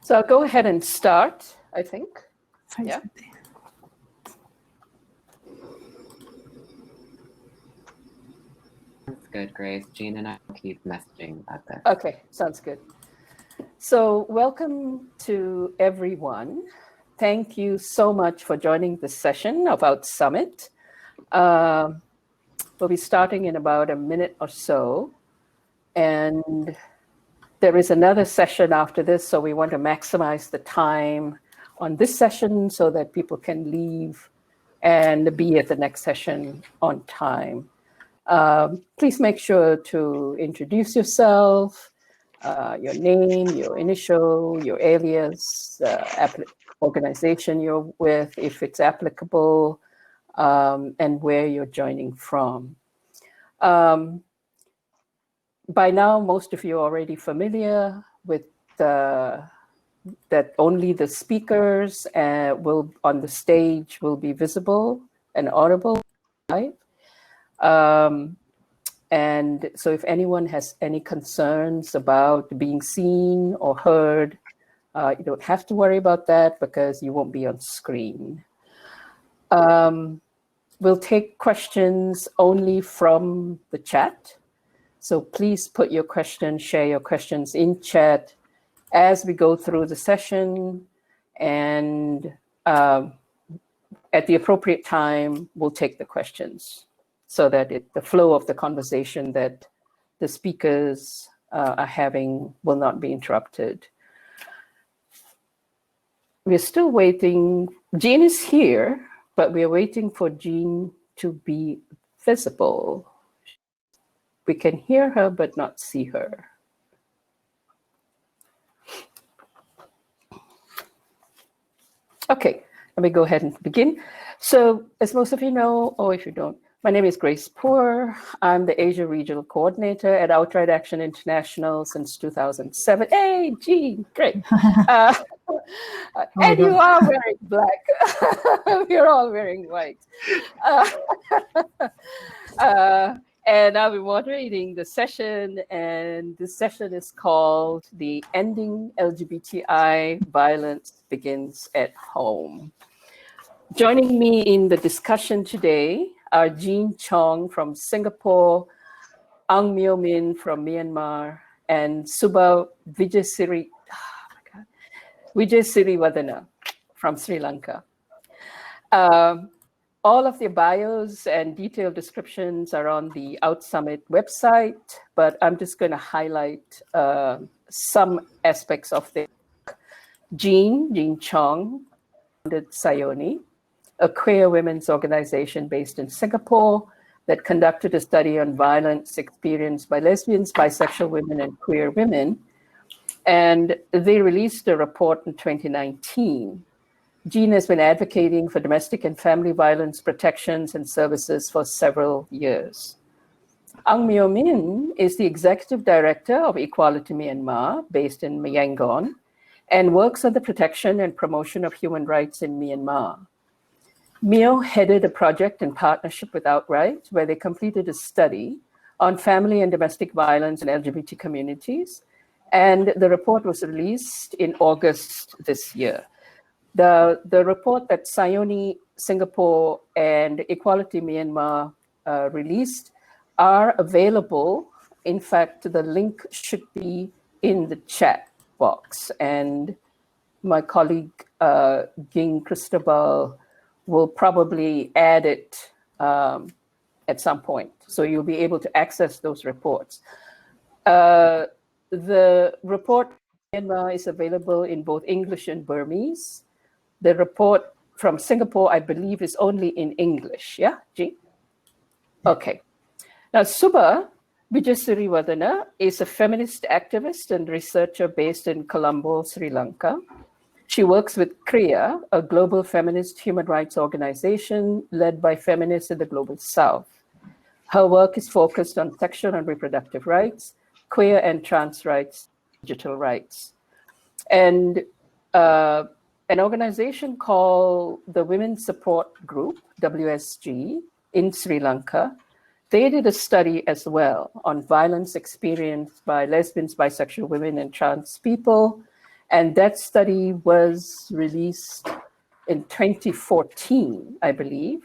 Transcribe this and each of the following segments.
So I'll go ahead and start, I think. Yeah. That's good, Grace. Jean and I will keep messaging about this. Okay, sounds good. So welcome to everyone. Thank you so much for joining this session of Out Summit. We'll be starting in about a minute or so. And there is another session after this, so we want to maximize the time on this session so that people can leave and be at the next session on time. Please make sure to introduce yourself, your name, your initial, your alias, organization you're with, if it's applicable, and where you're joining from. By now, most of you are already familiar with that only the speakers on the stage will be visible and audible live. And so if anyone has any concerns about being seen or heard, you don't have to worry about that because you won't be on screen. We'll take questions only from the chat. So please put your questions, share your questions in chat as we go through the session. And at the appropriate time, we'll take the questions so that the flow of the conversation that the speakers are having will not be interrupted. We're still waiting. Jean is here, but we're waiting for Jean to be visible. We can hear her, but not see her. Okay, let me go ahead and begin. So as most of you know, or if you don't, my name is Grace Poor. I'm the Asia Regional Coordinator at Outright Action International since 2007. Hey, Jean, great. And you are wearing black. We're all wearing white. And I'll be moderating the session, and this session is called The Ending LGBTI Violence Begins at Home. Joining me in the discussion today are Jean Chong from Singapore, Ang Myo Min from Myanmar, and Subha Vijayasiriwadana from Sri Lanka. All of the bios and detailed descriptions are on the Out Summit website, but I'm just going to highlight some aspects of the Jean Chong founded Sayoni, a queer women's organization based in Singapore that conducted a study on violence experienced by lesbians, bisexual women, and queer women. And they released a report in 2019. Jean has been advocating for domestic and family violence protections and services for several years. Ang Myo Min is the Executive Director of Equality Myanmar, based in Yangon, and works on the protection and promotion of human rights in Myanmar. Myo headed a project in partnership with Outright, where they completed a study on family and domestic violence in LGBT communities, and the report was released in August this year. The report that Sayoni Singapore and Equality Myanmar released are available. In fact, the link should be in the chat box, and my colleague Ging Cristobal will probably add it at some point, so you'll be able to access those reports. The report in Myanmar is available in both English and Burmese. The report from Singapore, I believe, is only in English. Yeah, Jean? Okay. Now, Subha Vijayasiriwadana is a feminist activist and researcher based in Colombo, Sri Lanka. She works with CREA, a global feminist human rights organization led by feminists in the Global South. Her work is focused on sexual and reproductive rights, queer and trans rights, digital rights. And an organization called the Women's Support Group, WSG, in Sri Lanka, they did a study as well on violence experienced by lesbians, bisexual women, and trans people. And that study was released in 2014, I believe.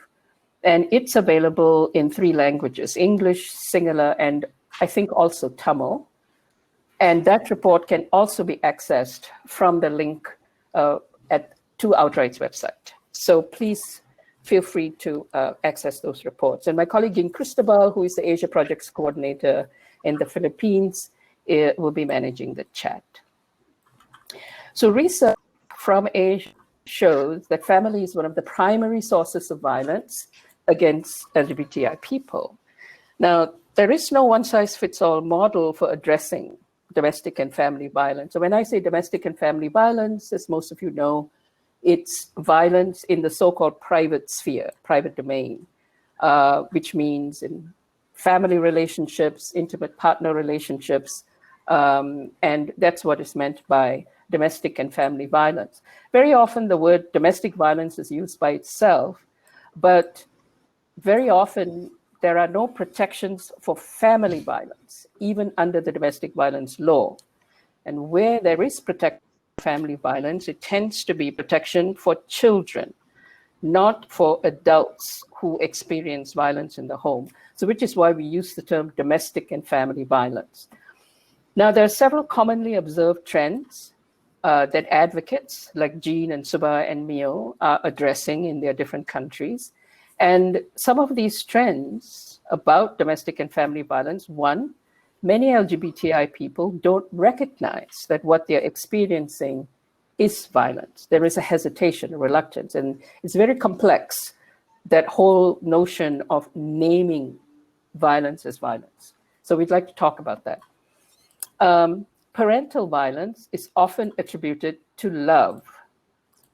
And it's available in 3 languages, English, Sinhala, and I think also Tamil. And that report can also be accessed from the link to Outright's website. So please feel free to access those reports. And my colleague Jean Cristobal, who is the Asia Projects Coordinator in the Philippines, will be managing the chat. So research from Asia shows that family is one of the primary sources of violence against LGBTI people. Now, there is no one-size-fits-all model for addressing domestic and family violence. So when I say domestic and family violence, as most of you know, it's violence in the so-called private sphere, private domain, which means in family relationships, intimate partner relationships, and that's what is meant by domestic and family violence. Very often the word domestic violence is used by itself, but very often there are no protections for family violence, even under the domestic violence law. And where there is protection for family violence, it tends to be protection for children, not for adults who experience violence in the home. So which is why we use the term domestic and family violence. Now, there are several commonly observed trends that advocates like Jean and Suba and Mio are addressing in their different countries. And some of these trends about domestic and family violence, one, many LGBTI people don't recognize that what they're experiencing is violence. There is a hesitation, a reluctance, and it's very complex, that whole notion of naming violence as violence. So we'd like to talk about that. Parental violence is often attributed to love,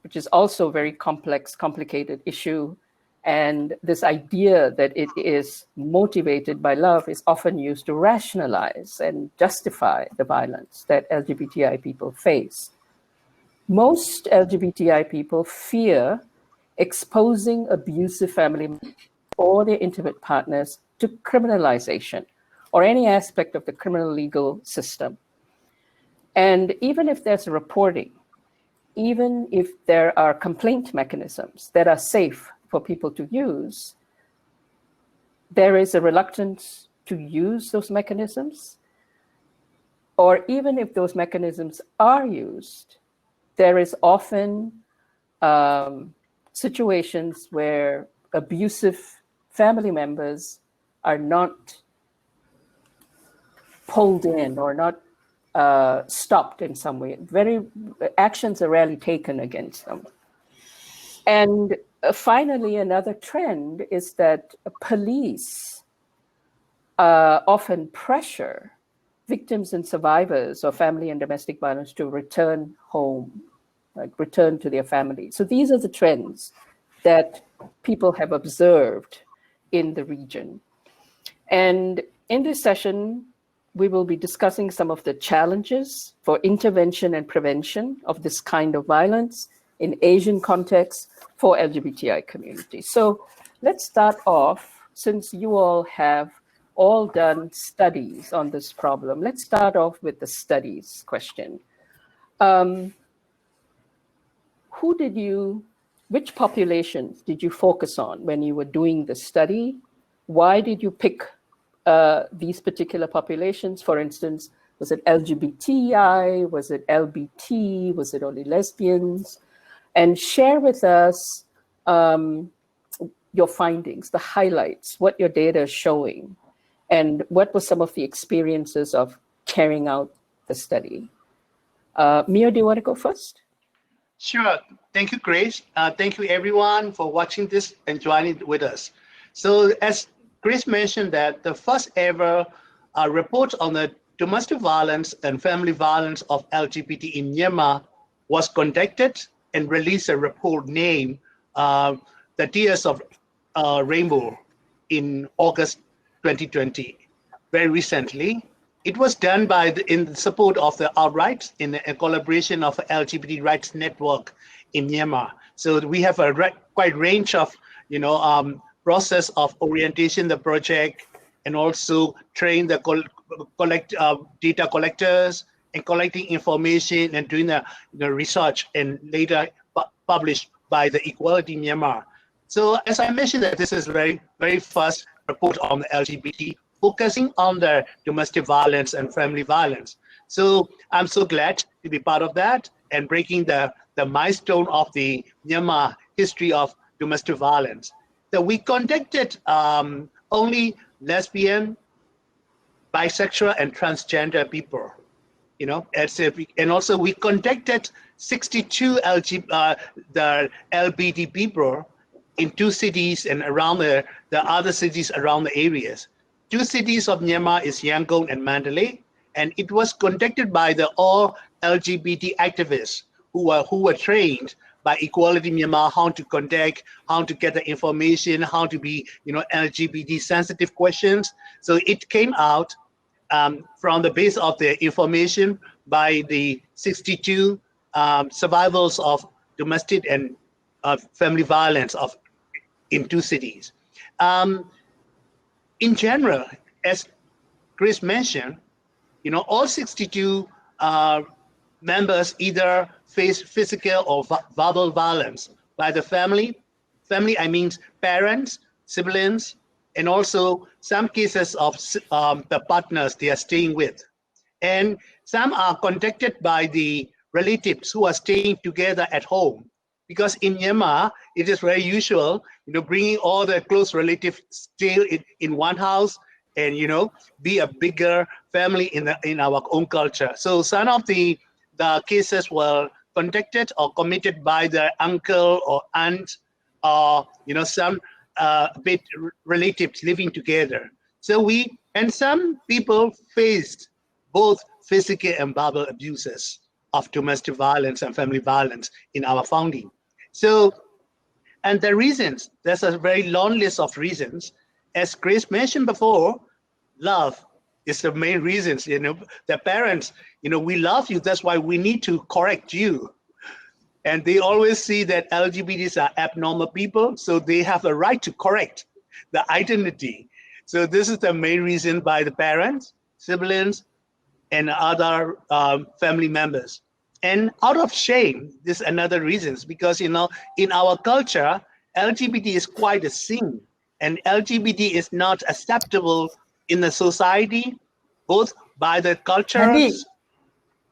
which is also a very complex, complicated issue. And this idea that it is motivated by love is often used to rationalize and justify the violence that LGBTI people face. Most LGBTI people fear exposing abusive family members or their intimate partners to criminalization or any aspect of the criminal legal system. And even if there's reporting, even if there are complaint mechanisms that are safe for people to use, there is a reluctance to use those mechanisms. Or even if those mechanisms are used, there is often situations where abusive family members are not pulled in or not stopped in some way. Actions are rarely taken against them. And finally, another trend is that police often pressure victims and survivors of family and domestic violence to return home, like return to their family. So these are the trends that people have observed in the region. And in this session, we will be discussing some of the challenges for intervention and prevention of this kind of violence in Asian contexts for LGBTI communities. So let's start off, since you all have all done studies on this problem. Let's start off with the studies question. Which populations did you focus on when you were doing the study? Why did you pick these particular populations? For instance, was it LGBTI? Was it LBT? Was it only lesbians? And share with us your findings, the highlights, what your data is showing, and what were some of the experiences of carrying out the study. Mio, do you want to go first? Sure. Thank you, Grace. Thank you, everyone, for watching this and joining with us. So as Grace mentioned, that the first ever report on the domestic violence and family violence of LGBT in Myanmar was conducted and released a report named The Tears of Rainbow in August 2020, very recently. It was done in support of the Outright in a collaboration of LGBT Rights Network in Myanmar. So we have a quite range of, process of orientation, the project, and also train the data collectors and collecting information and doing the research and later published by the Equality Myanmar. So as I mentioned, that this is very first report on the LGBT, focusing on the domestic violence and family violence. So I'm so glad to be part of that and breaking the milestone of the Myanmar history of domestic violence. So we contacted only lesbian, bisexual, and transgender people. And also we contacted 62 the LGBT people in 2 cities and around the other cities around the areas. 2 cities of Myanmar is Yangon and Mandalay, and it was conducted by the all LGBT activists who were trained by Equality Myanmar how to contact, how to get the information, how to be LGBT sensitive questions. So it came out from the base of the information by the 62 survivors of domestic and family violence in 2 cities. In general, as Chris mentioned, all 62 members either face physical or verbal violence by the family. Family, I mean parents, siblings, and also some cases of the partners they are staying with. And some are contacted by the relatives who are staying together at home. Because in Myanmar, it is very usual, bringing all the close relatives stay in one house and, be a bigger family in our own culture. So some of the cases were contacted or committed by the uncle or aunt or, some bit relatives living together. So some people faced both physical and verbal abuses of domestic violence and family violence in our founding. So, and the reasons, there's a very long list of reasons. As Grace mentioned before, love is the main reasons, the parents, we love you, that's why we need to correct you. And they always see that LGBTs are abnormal people, so they have a right to correct the identity. So this is the main reason by the parents, siblings, and other family members. And out of shame, this is another reasons, because in our culture, LGBT is quite a sin, and LGBT is not acceptable in the society, both by the cultures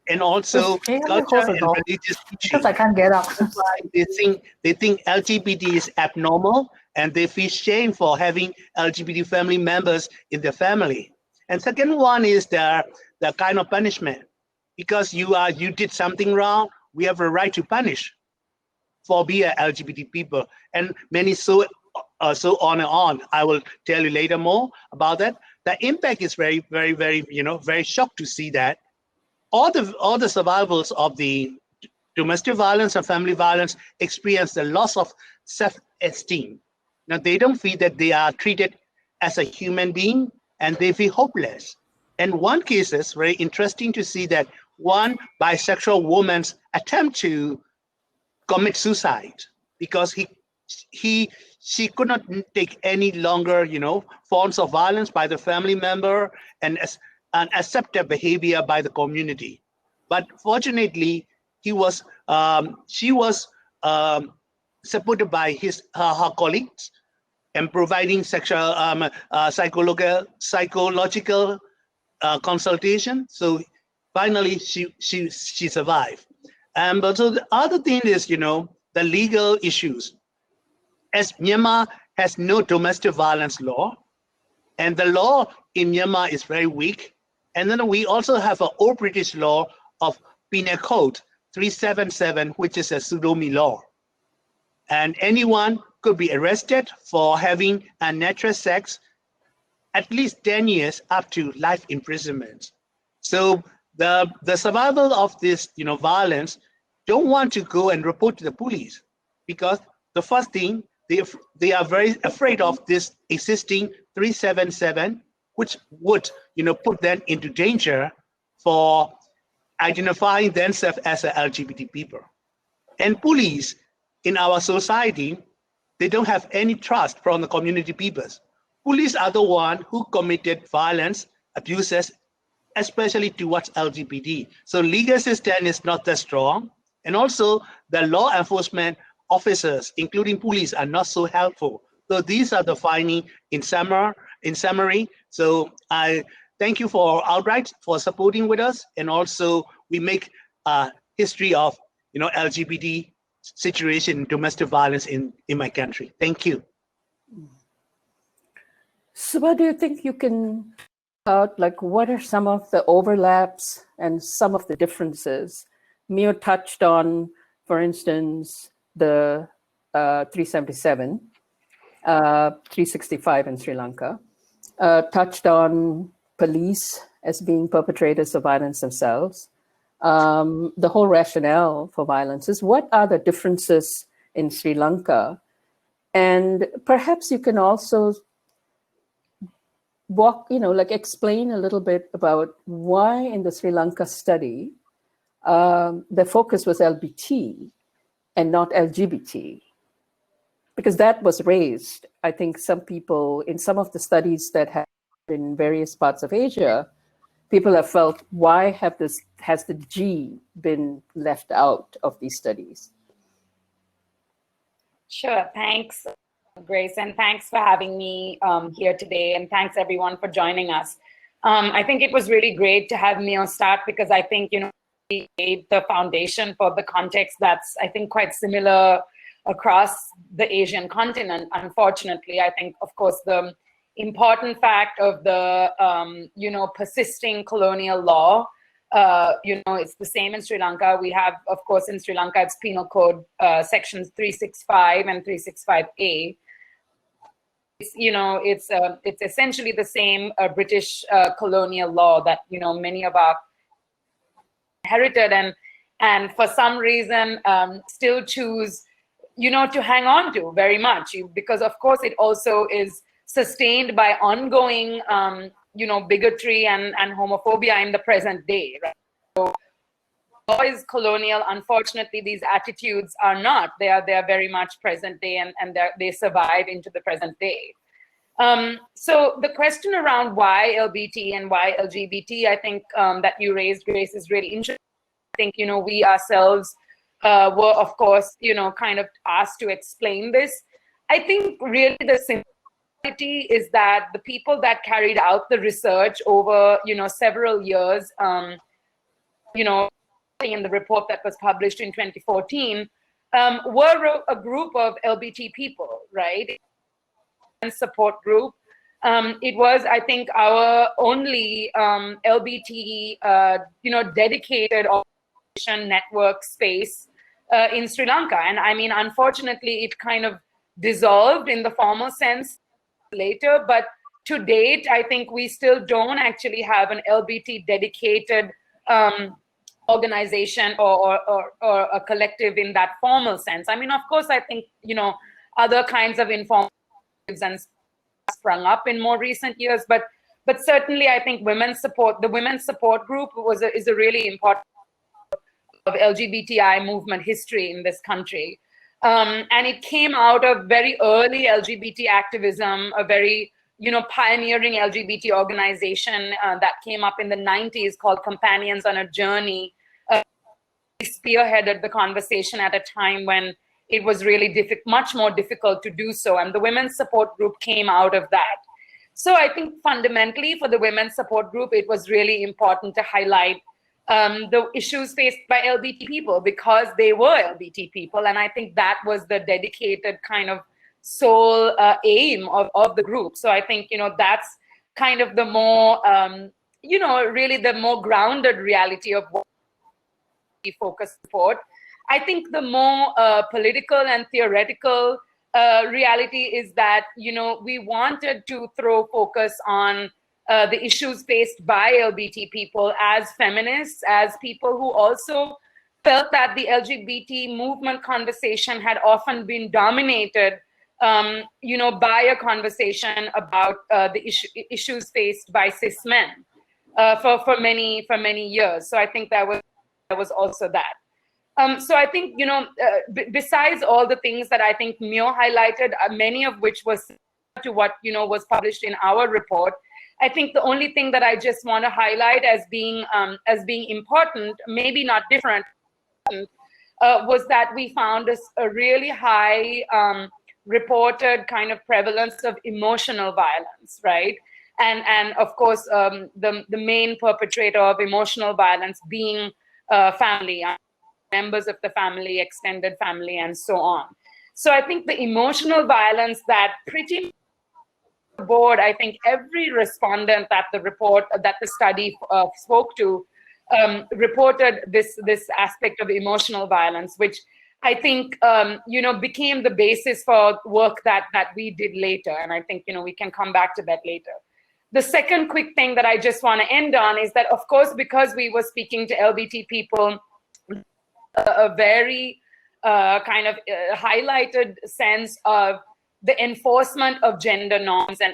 and also culture and religious because I can't get up. That's why they think LGBT is abnormal, and they feel shame for having LGBT family members in their family. And second one is the kind of punishment, because you did something wrong, we have a right to punish for being LGBT people, and many so on and on. I will tell you later more about that. The impact is very, very, very, very shocked to see that all the survivors of the domestic violence and family violence experience the loss of self-esteem. Now, they don't feel that they are treated as a human being, and they feel hopeless. And one case is very interesting to see that one bisexual woman's attempt to commit suicide because she could not take any longer, forms of violence by the family member and accept their behavior by the community. But fortunately, she was supported by her colleagues and providing sexual psychological consultation. So finally, she survived. But so the other thing is, the legal issues. As Myanmar has no domestic violence law, and the law in Myanmar is very weak. And then we also have an old British law of Penal Code 377, which is a sodomy law. And anyone could be arrested for having unnatural sex at least 10 years up to life imprisonment. So the survival of this, violence don't want to go and report to the police, because the first thing, they are very afraid of this existing 377, which would, put them into danger for identifying themselves as a LGBT people. And police in our society, they don't have any trust from the community peoples. Police are the one who committed violence, abuses, especially towards LGBT. So legal system is not that strong. And also the law enforcement officers, including police, are not so helpful. So these are the findings in summary. So I thank you for outright for supporting with us. And also we make a history of LGBT situation, domestic violence in my country. Thank you. So what do you think you can out, like what are some of the overlaps and some of the differences? Mio touched on, for instance, the 377, 365 in Sri Lanka, touched on police as being perpetrators of violence themselves. The whole rationale for violence is what are the differences in Sri Lanka? And perhaps you can also explain a little bit about why in the Sri Lanka study, the focus was LBT and not LGBT, because that was raised. I think some people in some of the studies that have in various parts of Asia, people have felt, why has the G been left out of these studies? Sure, thanks, Grace, and thanks for having me here today, and thanks everyone for joining us. I think it was really great to have Mio start, because I think, we laid the foundation for the context that's, I think, quite similar across the Asian continent. Unfortunately, I think, of course, the important fact of the, persisting colonial law, it's the same in Sri Lanka. We have, of course, in Sri Lanka, it's Penal Code sections 365 and 365A. It's essentially the same British colonial law that, many of our inherited and for some reason still choose, to hang on to very much, because of course it also is sustained by ongoing, bigotry and homophobia in the present day, right? So law is colonial. Unfortunately, these attitudes are not. They are very much present day, and they survive into the present day. So the question around why LBT and why LGBT, I think that you raised, Grace, is really interesting. I think, we ourselves were, of course, kind of asked to explain this. I think really the simplicity is that the people that carried out the research over, several years, in the report that was published in 2014, were a group of LBT people, right? And support group. It was, I think, our only LBT, dedicated organization network space in Sri Lanka. And I mean, unfortunately, it kind of dissolved in the formal sense later, but to date, I think we still don't actually have an LBT dedicated organization or a collective in that formal sense. I mean, of course, I think, other kinds of informal and sprung up in more recent years, but certainly I think the women's support group is a really important of LGBTI movement history in this country. And it came out of very early LGBT activism, a very, pioneering LGBT organization that came up in the 90s called Companions on a Journey. Spearheaded the conversation at a time when it was really much more difficult to do so. And the women's support group came out of that. So I think fundamentally for the women's support group, it was really important to highlight the issues faced by LGBT people because they were LGBT people. And I think that was the dedicated kind of sole aim of the group. So I think, that's kind of the more, really the more grounded reality of what we focus support. I think the more political and theoretical reality is that, we wanted to throw focus on the issues faced by LGBT people as feminists, as people who also felt that the LGBT movement conversation had often been dominated, by a conversation about the issues faced by cis men for many years. So I think that was also that. So I think, besides all the things that I think Mio highlighted, many of which was to what, was published in our report, I think the only thing that I just want to highlight as being important, maybe not different, was that we found a really high reported kind of prevalence of emotional violence, right? And of course, the main perpetrator of emotional violence being family, members of the family, extended family, and so on. So I think the emotional violence that pretty much board, I think every respondent that the study spoke to reported this aspect of emotional violence, which I think became the basis for work that we did later. And I think we can come back to that later. The second quick thing that I just want to end on is that, of course, because we were speaking to LBT people, a very kind of highlighted sense of the enforcement of gender norms and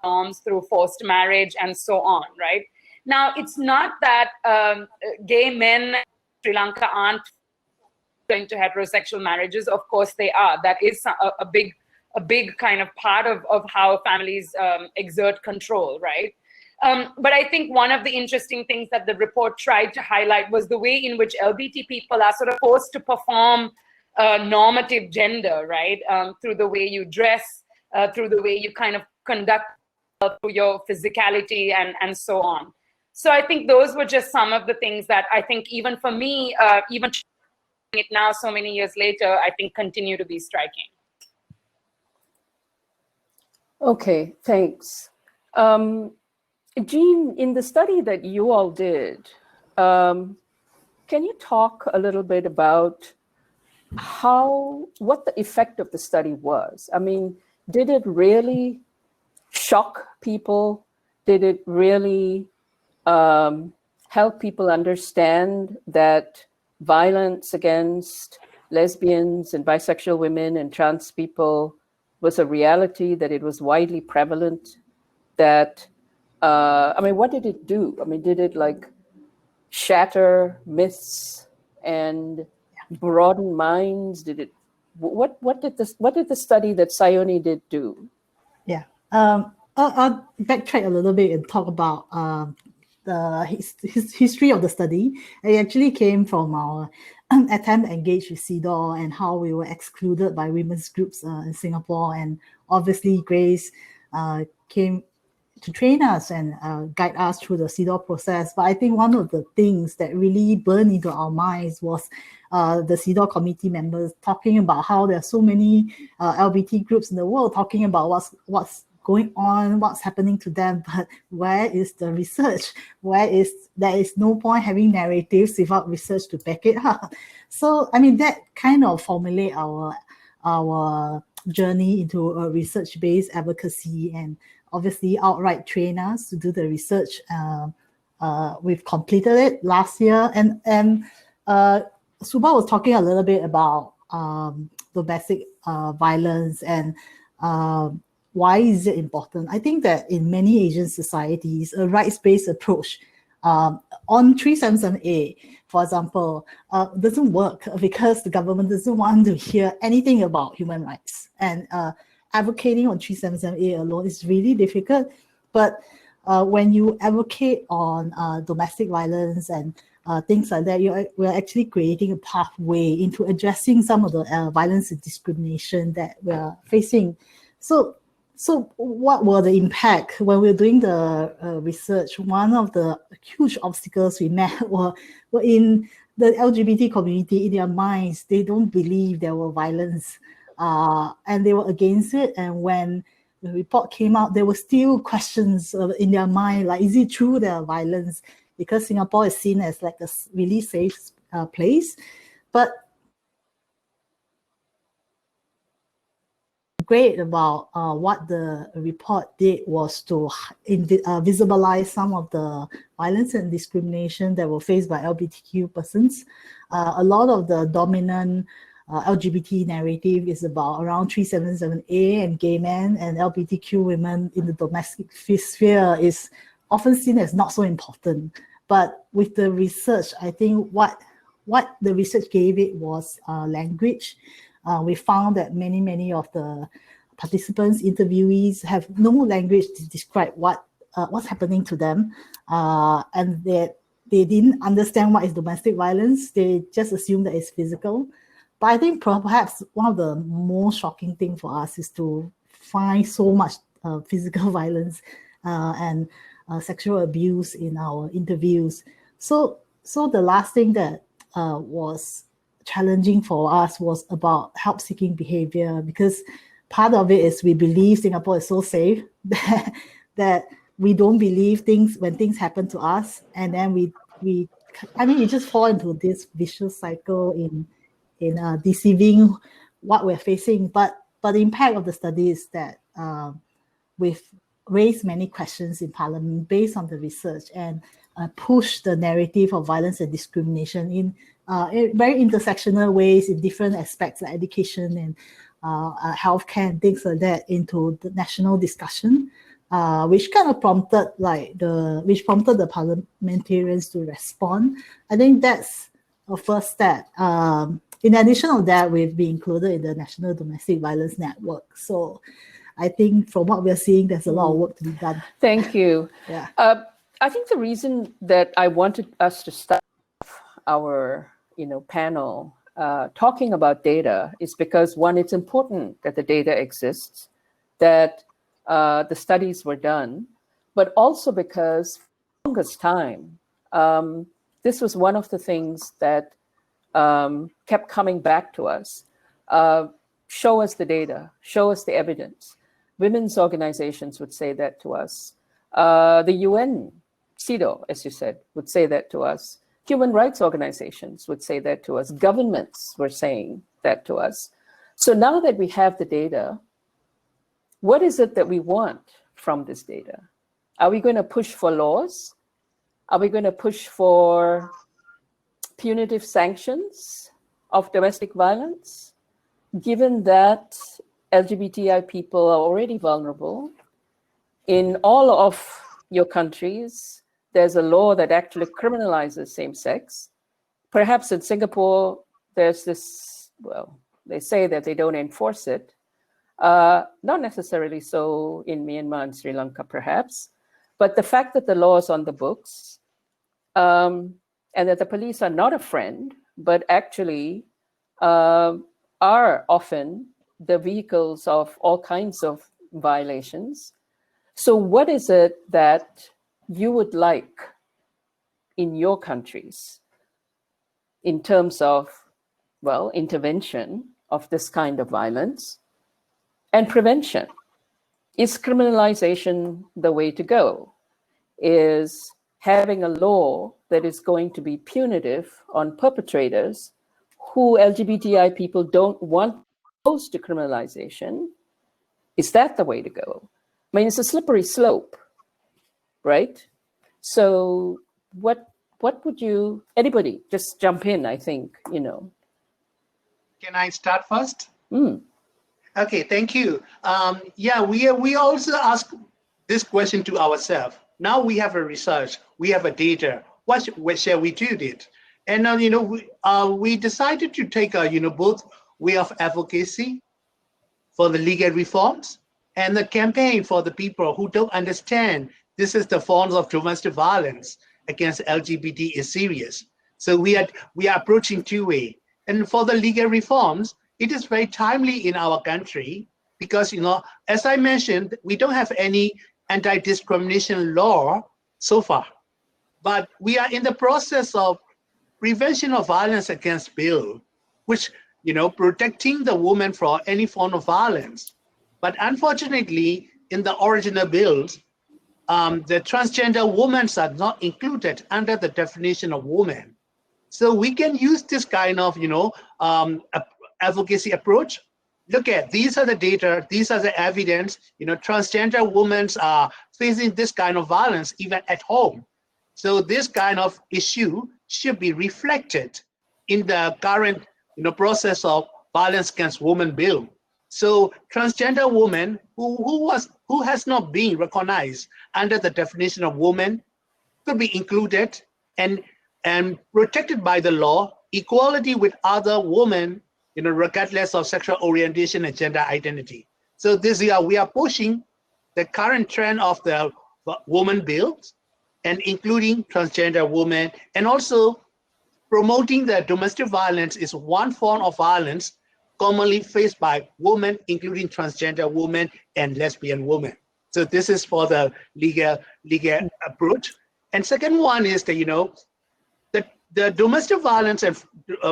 norms through forced marriage and so on, right? Now, it's not that gay men in Sri Lanka aren't into heterosexual marriages. Of course they are. That is a big kind of part of how families exert control, right? But I think one of the interesting things that the report tried to highlight was the way in which LBT people are sort of forced to perform normative gender, right? Through the way you dress, through the way you kind of conduct, through your physicality and so on. So I think those were just some of the things that I think even for me, even it now so many years later, I think continue to be striking. Okay, thanks. Jean, in the study that you all did, can you talk a little bit about what the effect of the study was? I mean, did it really shock people? Did it really help people understand that violence against lesbians and bisexual women and trans people was a reality, that it was widely prevalent, that, what did it do? I mean, did it like shatter myths and broaden minds? What did the study that Sayoni did do? Yeah, I'll backtrack a little bit and talk about the history of the study. It actually came from our attempt to engage with CEDAW and how we were excluded by women's groups in Singapore. And obviously Grace came to train us and guide us through the CEDAW process. But I think one of the things that really burned into our minds was the CEDAW committee members talking about how there are so many LBT groups in the world talking about what's going on, what's happening to them, but where is the research? There is no point having narratives without research to back it up. So, I mean, that kind of formulate our journey into a research-based advocacy, and obviously outright train us to do the research. We've completed it last year, and Suba was talking a little bit about domestic violence and why is it important? I think that in many Asian societies, a rights-based approach on 377A, for example, doesn't work because the government doesn't want to hear anything about human rights. And advocating on 377A alone is really difficult. But when you advocate on domestic violence and things like that, we're actually creating a pathway into addressing some of the violence and discrimination that we're facing. So what were the impact when we were doing the research? One of the huge obstacles we met were in the LGBT community. In their minds, they don't believe there were violence, and they were against it. And when the report came out, there were still questions in their mind, like, is it true there are violence? Because Singapore is seen as like a really safe place. But great about what the report did was to visibilize some of the violence and discrimination that were faced by LGBTQ persons. A lot of the dominant LGBT narrative is about around 377A and gay men, and LGBTQ women in the domestic sphere is often seen as not so important. But with the research, I think what the research gave it was language. We found that many of the participants, interviewees have no language to describe what what's happening to them, and they didn't understand what is domestic violence. They just assume that it's physical. But I think perhaps one of the most shocking things for us is to find so much physical violence and sexual abuse in our interviews. So the last thing that was challenging for us was about help-seeking behavior, because part of it is we believe Singapore is so safe that we don't believe things when things happen to us, and then we just fall into this vicious cycle in deceiving what we're facing. But the impact of the study is that we've raised many questions in Parliament based on the research, and push the narrative of violence and discrimination in very intersectional ways in different aspects like education and healthcare and things like that into the national discussion, which kind of prompted the parliamentarians to respond. I think that's a first step. In addition to that, we've been included in the National Domestic Violence Network. So I think from what we're seeing, there's a lot of work to be done. Thank you. Yeah. I think the reason that I wanted us to start our panel talking about data is because, one, it's important that the data exists, that the studies were done, but also because for the longest time, this was one of the things that kept coming back to us. Show us the data, show us the evidence. Women's organizations would say that to us. The UN, CEDAW, as you said, would say that to us. Human rights organizations would say that to us. Governments were saying that to us. So now that we have the data, what is it that we want from this data? Are we going to push for laws? Are we going to push for punitive sanctions of domestic violence? Given that LGBTI people are already vulnerable, in all of your countries, there's a law that actually criminalizes same-sex. Perhaps in Singapore, there's this, well, they say that they don't enforce it. Not necessarily so in Myanmar and Sri Lanka, perhaps. But the fact that the law is on the books, and that the police are not a friend, but actually are often the vehicles of all kinds of violations. So what is it that you would like in your countries in terms of, well, intervention of this kind of violence and prevention? Is criminalization the way to go? Is having a law that is going to be punitive on perpetrators who LGBTI people don't want close to criminalization, is that the way to go? I mean, it's a slippery slope, right? So what would you, anybody, just jump in, I think, Can I start first? Mm. Okay, thank you. Yeah, we also ask this question to ourselves. Now we have a research, we have a data. What shall we do it? And we decided to take both way of advocacy for the legal reforms and the campaign for the people who don't understand this is the forms of domestic violence against LGBT is serious. So we are approaching two ways. And for the legal reforms, it is very timely in our country because, as I mentioned, we don't have any anti-discrimination law so far, but we are in the process of prevention of violence against bill, which, protecting the woman from any form of violence. But unfortunately, in the original bills, the transgender women are not included under the definition of woman. So we can use this kind of, advocacy approach. Look at, these are the data, these are the evidence, transgender women are facing this kind of violence even at home. So this kind of issue should be reflected in the current, process of violence against women bill. So transgender women who has not been recognized under the definition of woman could be included and protected by the law, equality with other women, regardless of sexual orientation and gender identity. So this year we are pushing the current trend of the women bills, and including transgender women, and also promoting that domestic violence is one form of violence commonly faced by women, including transgender women and lesbian women. So this is for the legal approach. And second one is that, the domestic violence and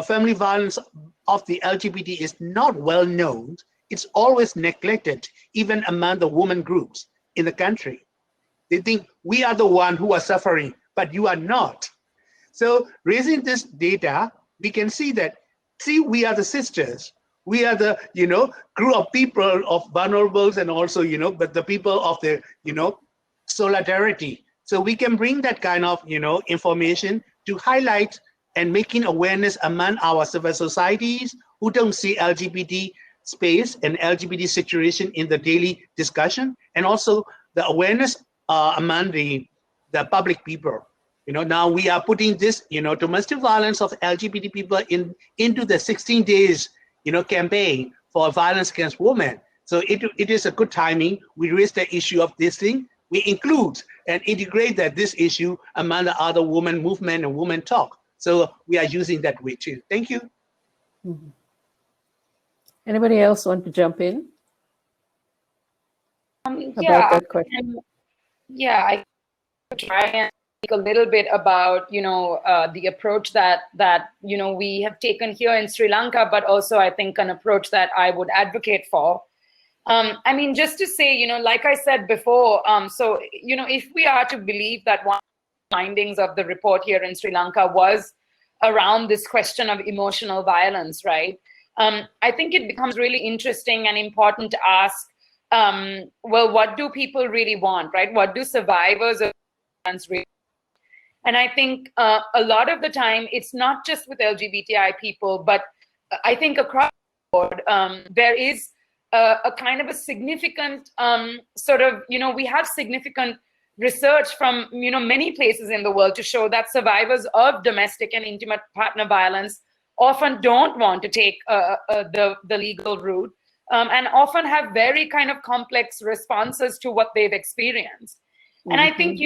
family violence of the LGBT is not well known. It's always neglected, even among the women groups in the country. They think we are the one who are suffering, but you are not. So raising this data, we can see that, we are the sisters. We are the, group of people of vulnerables, and also, but the people of the, solidarity. So we can bring that kind of, information to highlight and making awareness among our civil societies who don't see LGBT space and LGBT situation in the daily discussion, and also the awareness among the public people. Now we are putting this, domestic violence of LGBT people into the 16 days, campaign for violence against women. So it is a good timing. We raise the issue of this thing. We include and integrate this issue among the other women movement and women talk. So we are using that way too. Thank you. Mm-hmm. Anybody else want to jump in? Yeah, that question? I try and speak a little bit about the approach that we have taken here in Sri Lanka, but also I think an approach that I would advocate for. I mean, just to say, like I said before, so if we are to believe that one of the findings of the report here in Sri Lanka was around this question of emotional violence, right? I think it becomes really interesting and important to ask, well, what do people really want, right? What do survivors of violence really want? And I think a lot of the time, it's not just with LGBTI people, but I think across the board, there is a kind of a significant we have significant research from, many places in the world to show that survivors of domestic and intimate partner violence often don't want to take the legal route, and often have very kind of complex responses to what they've experienced. Mm-hmm. And I think,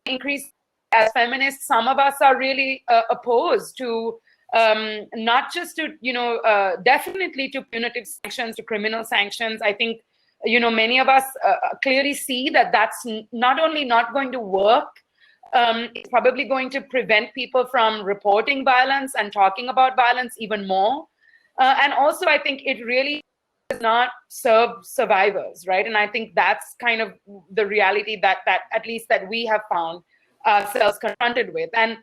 increase as feminists, some of us are really opposed to not just to, definitely to punitive sanctions, to criminal sanctions. I think, many of us clearly see that that's not only not going to work, it's probably going to prevent people from reporting violence and talking about violence even more. And also, I think it really does not serve survivors, right? And I think that's kind of the reality that at least that we have found ourselves confronted with. And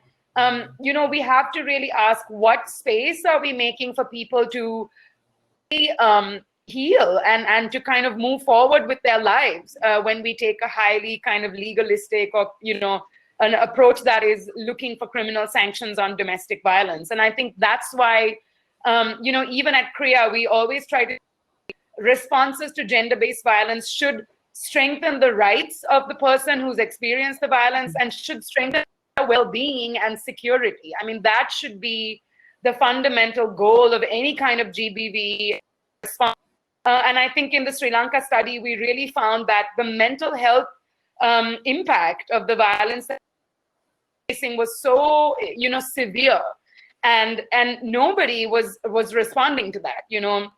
we have to really ask, what space are we making for people to heal and to kind of move forward with their lives when we take a highly kind of legalistic or, an approach that is looking for criminal sanctions on domestic violence. And I think that's why, even at CREA, we always try to responses to gender-based violence should strengthen the rights of the person who's experienced the violence and should strengthen their well-being and security. I mean, that should be the fundamental goal of any kind of GBV response. And I think in the Sri Lanka study, we really found that the mental health impact of the violence that facing was so, severe, and nobody was responding to that, not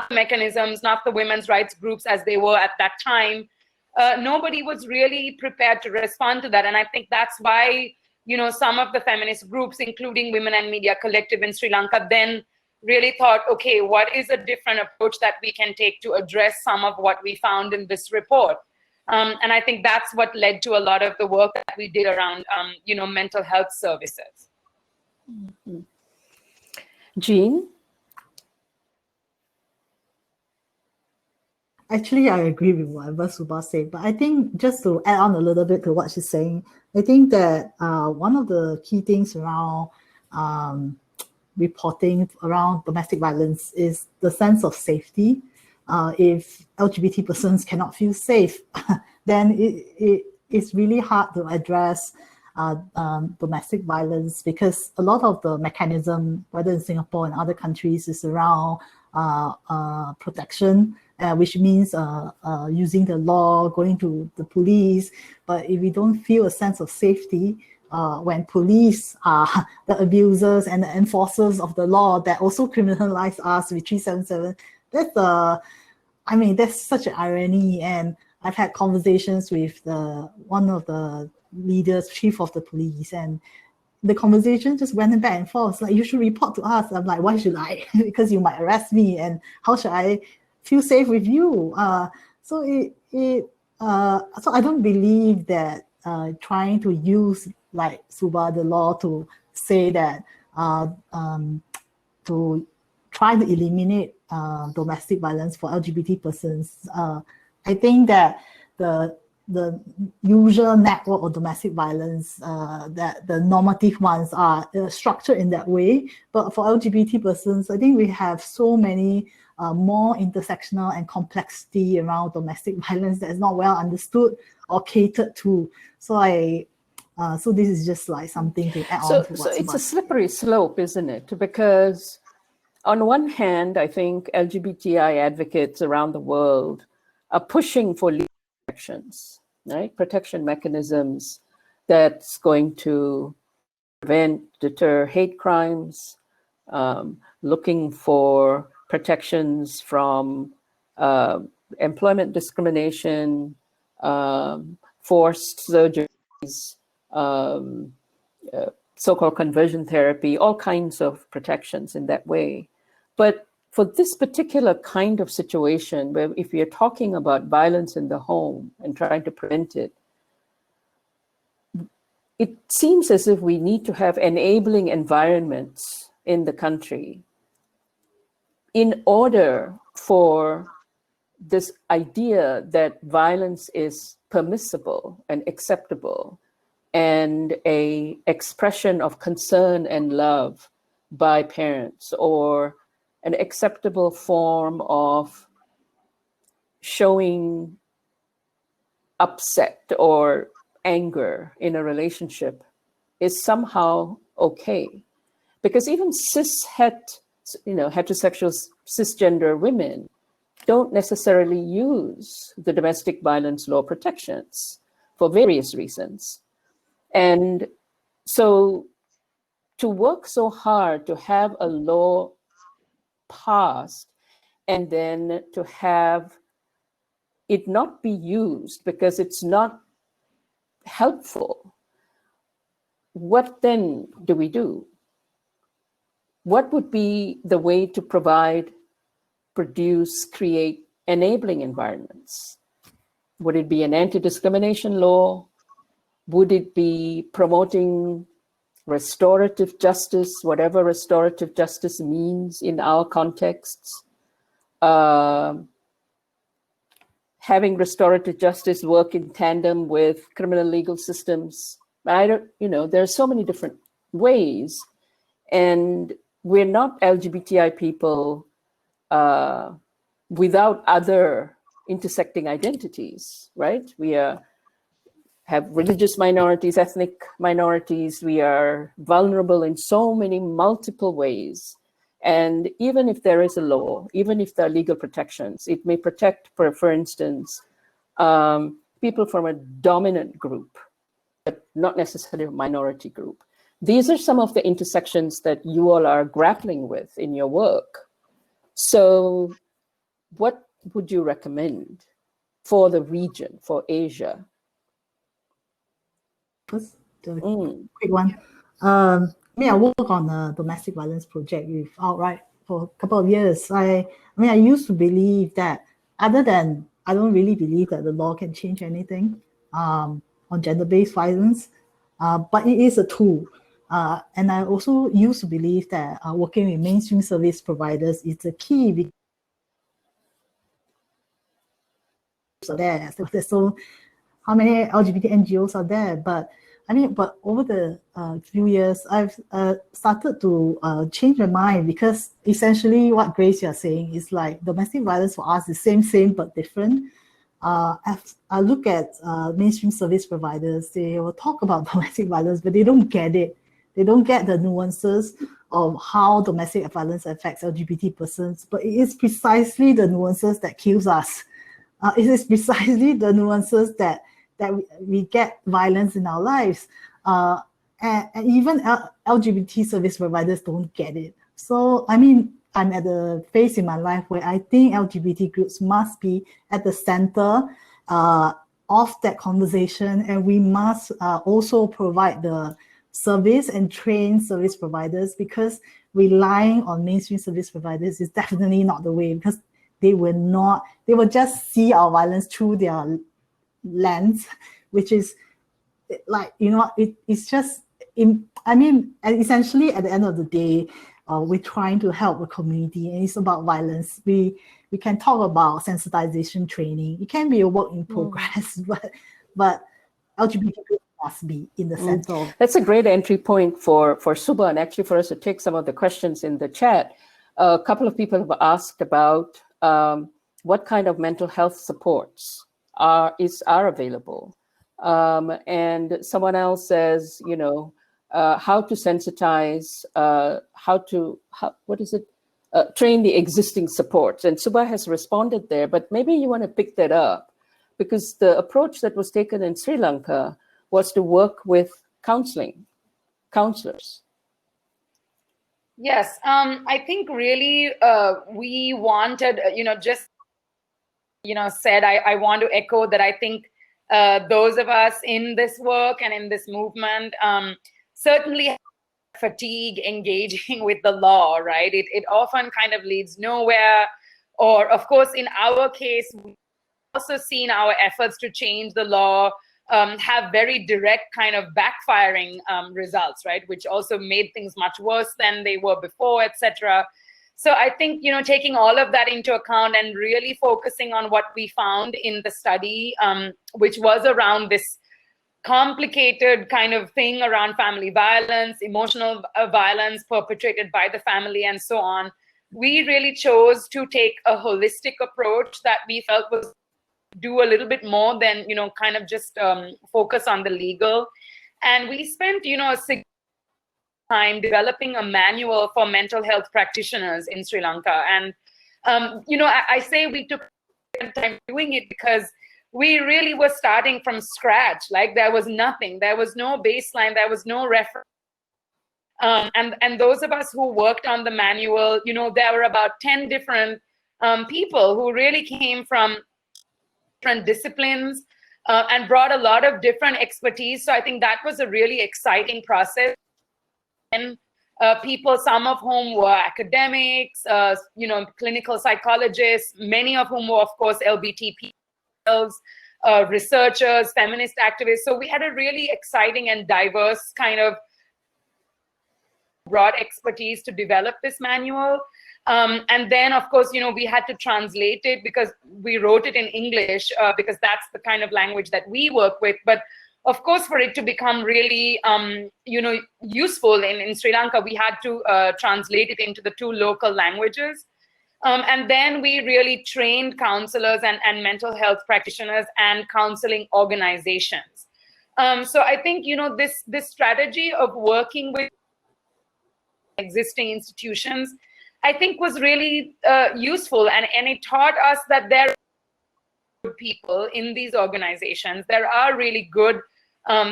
the mechanisms, not the women's rights groups as they were at that time. Nobody was really prepared to respond to that. And I think that's why, some of the feminist groups, including Women and Media Collective in Sri Lanka, then really thought, okay, what is a different approach that we can take to address some of what we found in this report? And I think that's what led to a lot of the work that we did around, mental health services. Mm-hmm. Jean? Actually, I agree with whatever Subha said, but I think just to add on a little bit to what she's saying, I think that one of the key things around reporting around domestic violence is the sense of safety. If LGBT persons cannot feel safe, then it's really hard to address domestic violence, because a lot of the mechanism, whether in Singapore and other countries, is around protection which means using the law, going to the police. But if we don't feel a sense of safety, when police are the abusers and the enforcers of the law that also criminalize us with 377, that's such an irony. And I've had conversations with one of the leaders, chief of the police, and the conversation just went back and forth. Like, you should report to us. I'm like, why should I? Because you might arrest me, and how should I feel safe with you? So I don't believe that trying to use like Suba the law to say that to try to eliminate domestic violence for LGBT persons. I think that the usual network of domestic violence, that the normative ones are structured in that way. But for LGBT persons, I think we have so many more intersectional and complexity around domestic violence that is not well understood or catered to. So this is just like something to add on to what's So it's a slippery slope, isn't it? Because on one hand, I think LGBTI advocates around the world are pushing for legal protections, right? Protection mechanisms that's going to prevent, deter hate crimes, looking for protections from employment discrimination, forced surgeries, so-called conversion therapy, all kinds of protections in that way. But for this particular kind of situation, where if you're talking about violence in the home and trying to prevent it, it seems as if we need to have enabling environments in the country in order for this idea that violence is permissible and acceptable and a expression of concern and love by parents, or an acceptable form of showing upset or anger in a relationship is somehow okay. Because even heterosexual cisgender women don't necessarily use the domestic violence law protections for various reasons. And so to work so hard to have a law passed and then to have it not be used because it's not helpful, what then do we do? What would be the way to provide, produce, create enabling environments? Would it be an anti-discrimination law? Would it be promoting restorative justice, whatever restorative justice means in our contexts? Having restorative justice work in tandem with criminal legal systems. There are so many different ways, and we're not LGBTI people without other intersecting identities, right? We have religious minorities, ethnic minorities. We are vulnerable in so many multiple ways. And even if there is a law, even if there are legal protections, it may protect, for instance, people from a dominant group, but not necessarily a minority group. These are some of the intersections that you all are grappling with in your work. So what would you recommend for the region, for Asia? First, the quick one. I work on a domestic violence project with Outright for a couple of years. I used to believe that, I don't really believe that the law can change anything on gender-based violence, but it is a tool. And I also used to believe that working with mainstream service providers is the key. So how many LGBT NGOs are there? But over the few years, I've started to change my mind, because essentially what Grace, you're saying is like domestic violence for us is same but different. As I look at mainstream service providers, they will talk about domestic violence, but they don't get it. They don't get the nuances of how domestic violence affects LGBT persons, but it is precisely the nuances that kills us. It is precisely the nuances that we get violence in our lives. And even LGBT service providers don't get it. So, I mean, I'm at the phase in my life where I think LGBT groups must be at the center of that conversation, and we must also provide the service and train service providers, because relying on mainstream service providers is definitely not the way, because they will just see our violence through their lens, which is like, it's just, essentially at the end of the day, we're trying to help the community, and it's about violence. We can talk about sensitization training. It can be a work in progress, but LGBT must be in the center of. That's a great entry point for Suba, and actually for us to take some of the questions in the chat. A couple of people have asked about what kind of mental health supports are available. And someone else says, how to sensitize, train the existing supports. And Suba has responded there, but maybe you want to pick that up, because the approach that was taken in Sri Lanka was to work with counselors. Yes, I think really we wanted, said, I want to echo that. I think those of us in this work and in this movement certainly fatigue engaging with the law, right? It often kind of leads nowhere. Or, of course, in our case, we've also seen our efforts to change the law have very direct kind of backfiring results, right? Which also made things much worse than they were before, etc. So I think, taking all of that into account and really focusing on what we found in the study, which was around this complicated kind of thing around family violence, emotional violence perpetrated by the family, and so on, we really chose to take a holistic approach that we felt was do a little bit more than, kind of just focus on the legal. And we spent, a significant time developing a manual for mental health practitioners in Sri Lanka. And, I say we took time doing it because we really were starting from scratch. Like, there was nothing, there was no baseline, there was no reference. And those of us who worked on the manual, there were about 10 different people who really came from different disciplines and brought a lot of different expertise. So I think that was a really exciting process. And people, some of whom were academics, clinical psychologists, many of whom were, of course, LGBTI researchers, feminist activists. So we had a really exciting and diverse kind of broad expertise to develop this manual. And then, of course, we had to translate it because we wrote it in English because that's the kind of language that we work with. But of course, for it to become really, useful in Sri Lanka, we had to translate it into the 2 local languages. And then we really trained counselors and mental health practitioners and counseling organizations. So I think, this strategy of working with existing institutions, I think, was really useful, and it taught us that there are good people in these organizations. There are really good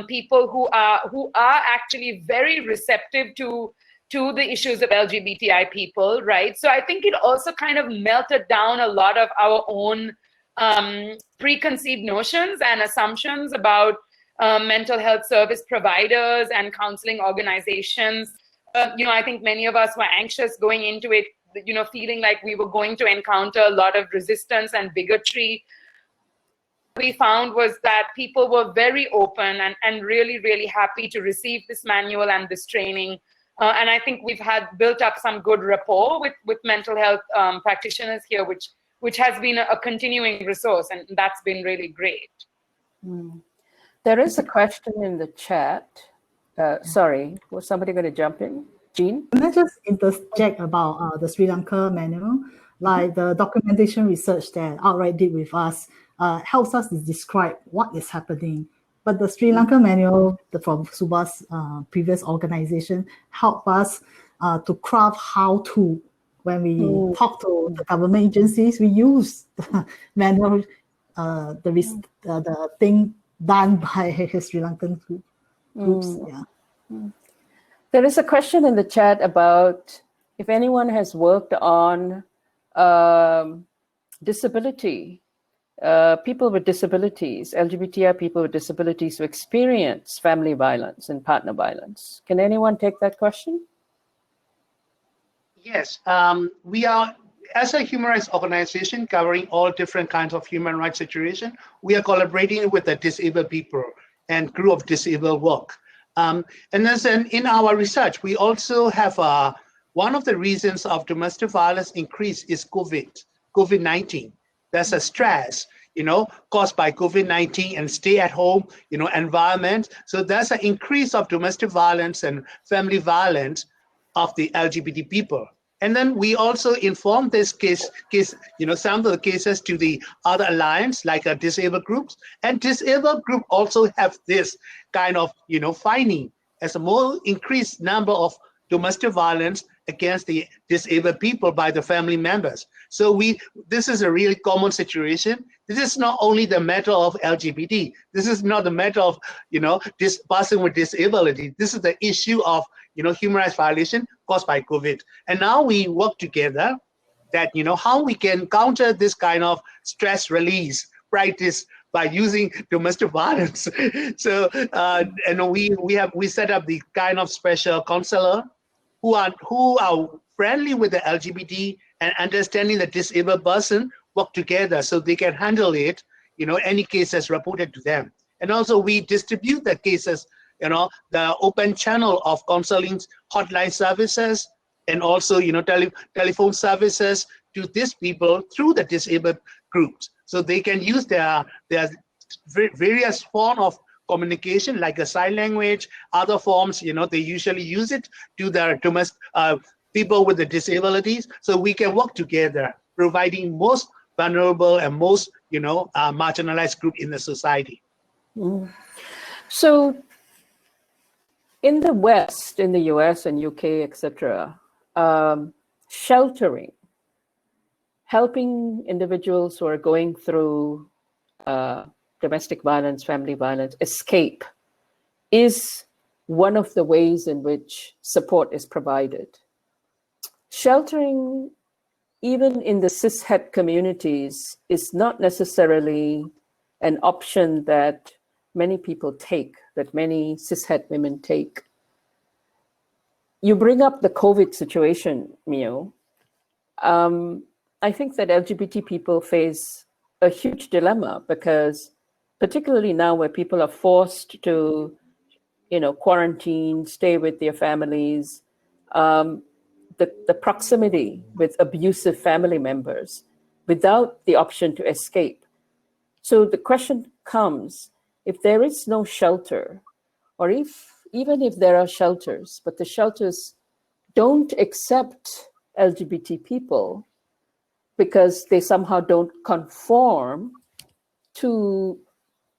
people who are actually very receptive to the issues of LGBTI people, right? So I think it also kind of melted down a lot of our own preconceived notions and assumptions about mental health service providers and counseling organizations. I think many of us were anxious going into it, feeling like we were going to encounter a lot of resistance and bigotry. What we found was that people were very open and really, really happy to receive this manual and this training. And I think we've built up some good rapport with mental health practitioners here, which has been a continuing resource, and that's been really great. There is a question in the chat. Sorry, was somebody going to jump in? Jean? Can I just interject about the Sri Lanka manual? Like the documentation research that Outright did with us helps us to describe what is happening. But the Sri Lanka manual from Suba's previous organization help us to craft how to. When we talk to the government agencies, we use the manual, the thing done by Sri Lankan groups. Yeah. There is a question in the chat about if anyone has worked on disability, people with disabilities, LGBTI people with disabilities who experience family violence and partner violence. Can anyone take that question? Yes, we are, as a human rights organization covering all different kinds of human rights situation, we are collaborating with the disabled people and group of disabled work. And then in our research, we also have one of the reasons of domestic violence increase is COVID-19. That's a stress, caused by COVID-19 and stay at home, environment. So there's an increase of domestic violence and family violence of the LGBT people. And then we also inform this case, some of the cases to the other alliance, like disabled groups. And disabled group also have this kind of, finding as a more increased number of domestic violence against the disabled people by the family members. So this is a really common situation. This is not only the matter of LGBT. This is not the matter of, this person with disability. This is the issue of, human rights violation caused by COVID. And now we work together that, how we can counter this kind of stress release practice by using domestic violence. So, and we set up the kind of special counselor who are friendly with the LGBT and understanding the disabled person work together so they can handle it, any cases reported to them. And also we distribute the cases, the open channel of counseling hotline services and also, telephone services to these people through the disabled groups. So they can use their various form of communication, like a sign language, other forms, they usually use it to their domestic people with the disabilities. So we can work together, providing most vulnerable and most, marginalized group in the society. So in the West, in the US and UK, etc., sheltering, helping individuals who are going through domestic violence, family violence, escape is one of the ways in which support is provided. Sheltering, even in the cishet communities, is not necessarily an option that many people take, that many cishet women take. You bring up the COVID situation, Mio. I think that LGBT people face a huge dilemma because particularly now where people are forced to, quarantine, stay with their families, the proximity with abusive family members without the option to escape. So the question comes, if there is no shelter, or even if there are shelters, but the shelters don't accept LGBT people because they somehow don't conform to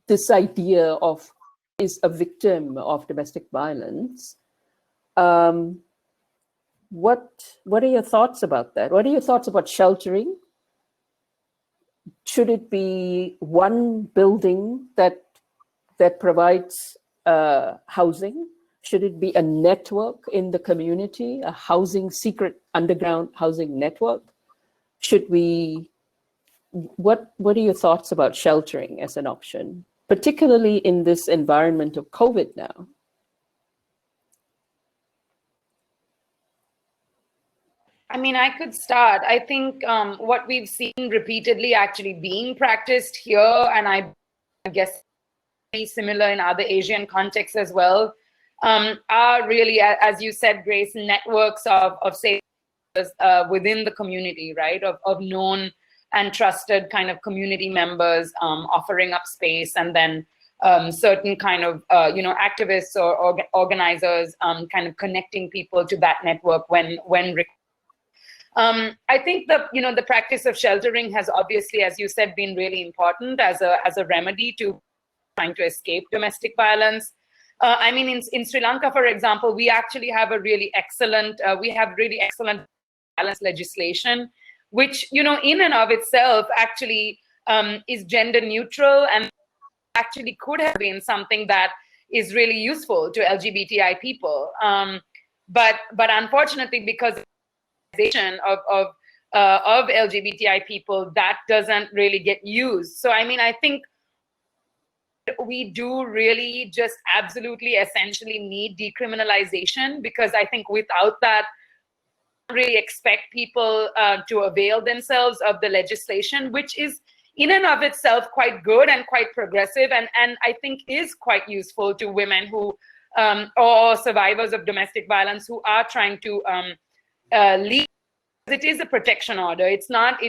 this idea of is a victim of domestic violence. What are your thoughts about that? What are your thoughts about sheltering? Should it be one building that provides housing? Should it be a network in the community, a secret underground housing network? What are your thoughts about sheltering as an option, particularly in this environment of COVID now? I mean, I could start. I think what we've seen repeatedly actually being practiced here, and I guess very similar in other Asian contexts as well, are really, as you said, Grace, networks of safe within the community, right? Of known and trusted kind of community members offering up space, and then certain kind of activists or organizers kind of connecting people to that network when required. I think the practice of sheltering has obviously, as you said, been really important as a remedy to trying to escape domestic violence. I mean, in Sri Lanka, for example, we actually have a really excellent, balance legislation, which, you know, in and of itself actually is gender neutral and actually could have been something that is really useful to LGBTI people. But unfortunately, because of LGBTI people, that doesn't really get used. So, I mean, I think we do really just absolutely essentially need decriminalization, because I think without that, really expect people to avail themselves of the legislation, which is in and of itself quite good and quite progressive, and I think is quite useful to women who or survivors of domestic violence who are trying to leave. It is a protection order. It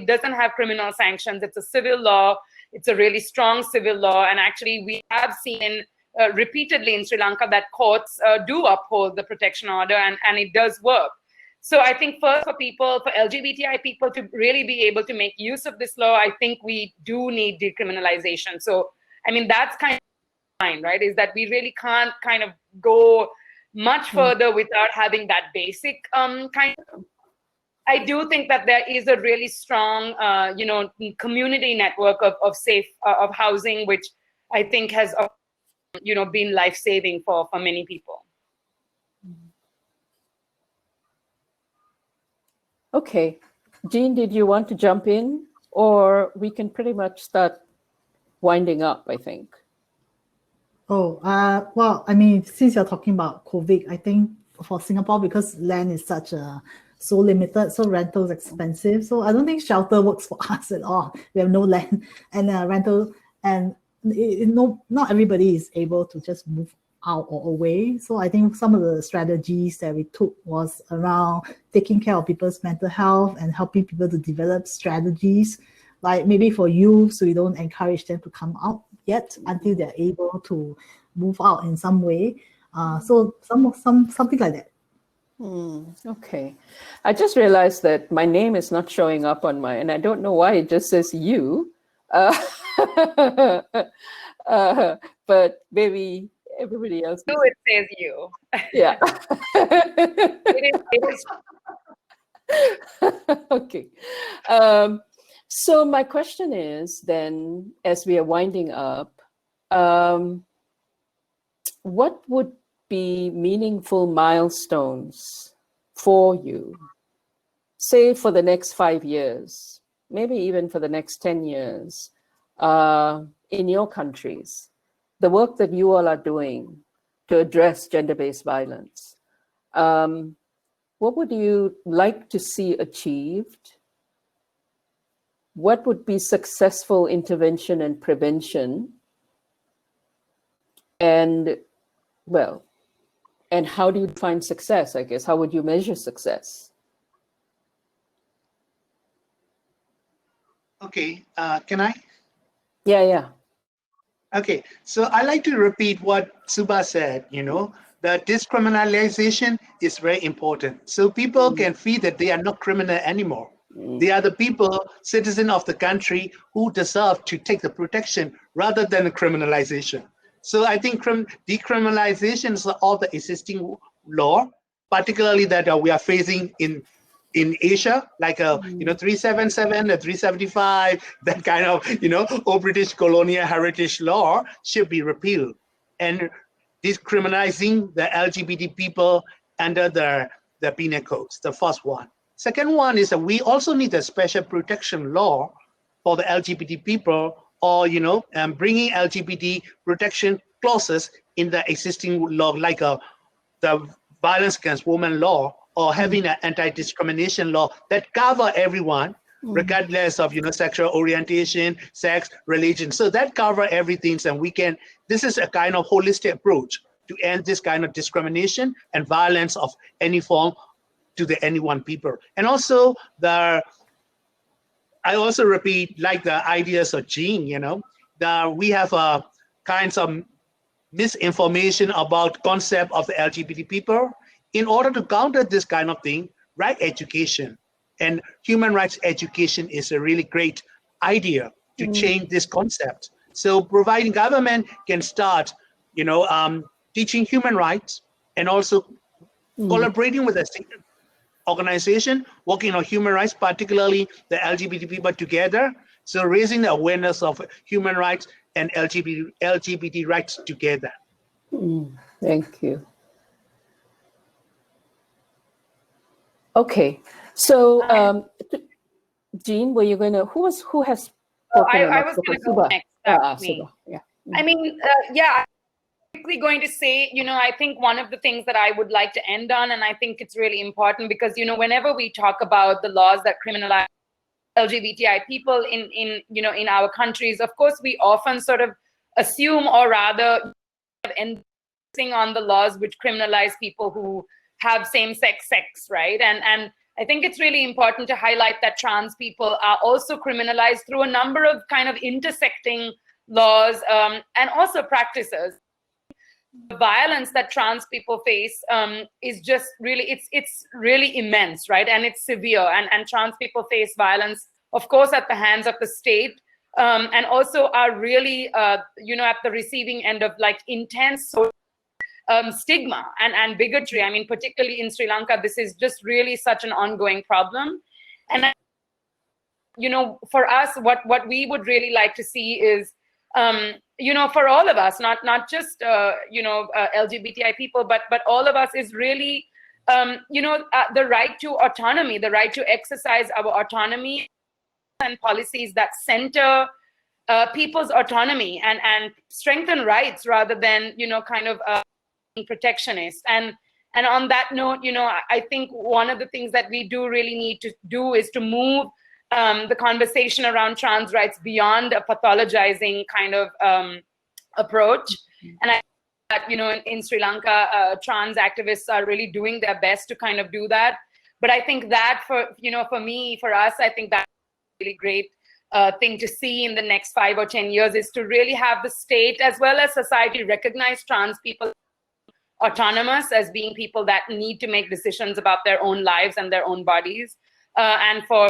doesn't have criminal sanctions. It's a civil law. It's a really strong civil law. And actually, we have seen repeatedly in Sri Lanka that courts do uphold the protection order, and it does work. So I think for LGBTI people to really be able to make use of this law, I think we do need decriminalization. So, I mean, that's kind of fine, right? Is that we really can't kind of go much further without having that basic kind of. I do think that there is a really strong, community network of safe of housing, which I think has, been life-saving for many people. Okay, Jean, did you want to jump in, or we can pretty much start winding up, I think? Oh, well, I mean, since you're talking about COVID, I think for Singapore, because land is so limited, so rental is expensive. So I don't think shelter works for us at all. We have no land and rental, and not everybody is able to just move out or away. So I think some of the strategies that we took was around taking care of people's mental health and helping people to develop strategies, like maybe for youth, so we don't encourage them to come out yet until they're able to move out in some way. So something like that. Okay. I just realized that my name is not showing up on mine, and I don't know why it just says you. But maybe everybody else. It says you. Yeah. It is. Okay. So my question is then, as we are winding up, what would be meaningful milestones for you, say for the next 5 years, maybe even for the next 10 years, in your countries, the work that you all are doing to address gender-based violence? What would you like to see achieved? What would be successful intervention and prevention? And, well, and how do you find success, I guess? How would you measure success? Okay, can I? Yeah. Okay, so I like to repeat what Suba said, that discriminalization is very important. So people can feel that they are not criminal anymore. They are the people, citizens of the country, who deserve to take the protection rather than the criminalization. So I think decriminalization is all the existing law, particularly that we are facing in Asia, like 377, 375, that kind of old British colonial heritage law should be repealed, and decriminalizing the LGBT people under the penal codes. The first one. Second one is that we also need a special protection law for the LGBT people, or bringing LGBT protection clauses in the existing law, like the violence against women law, or having an anti-discrimination law that cover everyone, regardless of sexual orientation, sex, religion. So that cover everything, and this is a kind of holistic approach to end this kind of discrimination and violence of any form to the anyone people. And also I also repeat, like the ideas of Jean, that we have kinds of misinformation about concept of the LGBT people. In order to counter this kind of thing, right education and human rights education is a really great idea to change this concept. So providing government can start, teaching human rights and also collaborating with a organization working on human rights, particularly the LGBT people together. So raising the awareness of human rights and LGBT rights together. Thank you. Okay, so Jean, were you going to? Who has spoken? I was going to go next. That's me. Suba, yeah. I mean, I'm quickly going to say, I think one of the things that I would like to end on, and I think it's really important because, whenever we talk about the laws that criminalize LGBTI people in our countries, of course, we often sort of assume, or rather ending on the laws which criminalize people who have same-sex sex, right? And I think it's really important to highlight that trans people are also criminalized through a number of kind of intersecting laws and also practices. The violence that trans people face is just really, it's really immense, right? And it's severe. And trans people face violence, of course, at the hands of the state, and also are really, at the receiving end of like intense social stigma and bigotry. I mean, particularly in Sri Lanka, this is just really such an ongoing problem. And, for us, what we would really like to see is, for all of us, not just, LGBTI people, but all of us is really, the right to autonomy, the right to exercise our autonomy and policies that center people's autonomy and strengthen rights rather than, kind of protectionist. And on that note, I think one of the things that we do really need to do is to move the conversation around trans rights beyond a pathologizing kind of approach. And I think that, in Sri Lanka, trans activists are really doing their best to kind of do that. But I think that for me, for us, I think that's a really great thing to see in the next 5 or 10 years is to really have the state as well as society recognize trans people autonomous as being people that need to make decisions about their own lives and their own bodies, and for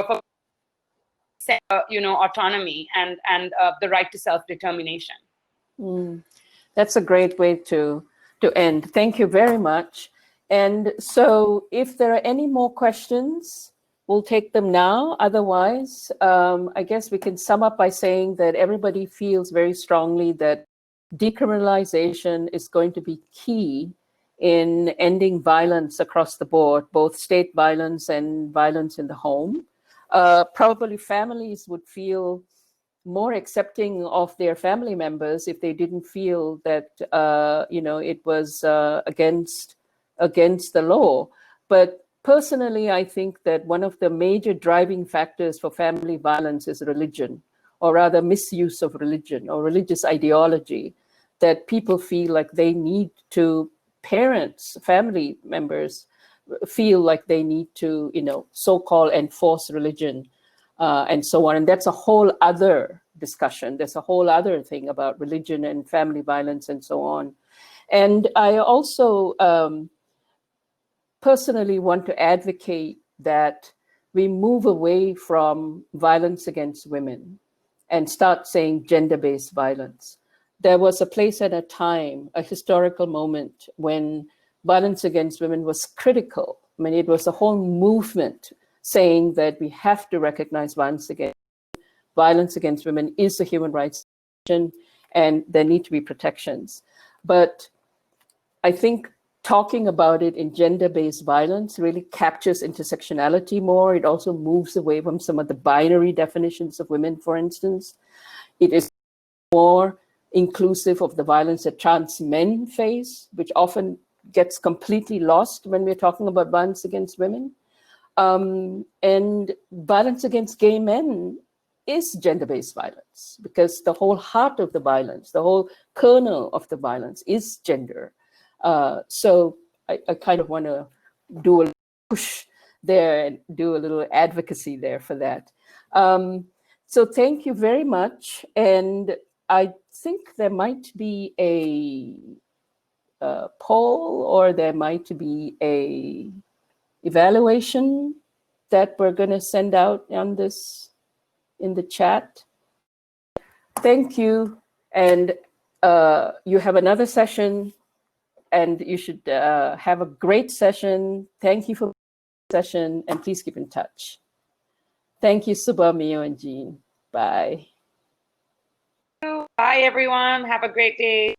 autonomy and the right to self-determination. That's a great way to end. Thank you very much. And so if there are any more questions, we'll take them now. Otherwise, I guess we can sum up by saying that everybody feels very strongly that decriminalization is going to be key in ending violence across the board, both state violence and violence in the home. Probably families would feel more accepting of their family members if they didn't feel that it was against the law. But personally, I think that one of the major driving factors for family violence is religion, or rather misuse of religion or religious ideology, that people feel like they need to, parents, family members feel like they need to, so-called enforce religion and so on. And that's a whole other discussion. There's a whole other thing about religion and family violence and so on. And I also personally want to advocate that we move away from violence against women and start saying gender-based violence. There was a place and a time, a historical moment when violence against women was critical. I mean, it was a whole movement saying that we have to recognize violence against women is a human rights violation and there need to be protections. But I think talking about it in gender-based violence really captures intersectionality more. It also moves away from some of the binary definitions of women, for instance. It is more inclusive of the violence that trans men face, which often gets completely lost when we're talking about violence against women. And violence against gay men is gender-based violence because the whole heart of the violence, the whole kernel of the violence is gender. So I kind of want to do a push there and do a little advocacy there for that. So thank you very much. And I think there might be a poll or there might be a evaluation that we're going to send out on this in the chat. Thank you. And you have another session and you should have a great session. Thank you for the session, and please keep in touch. Thank you, Suba, Mio, and Jean. Bye. Bye, everyone. Have a great day.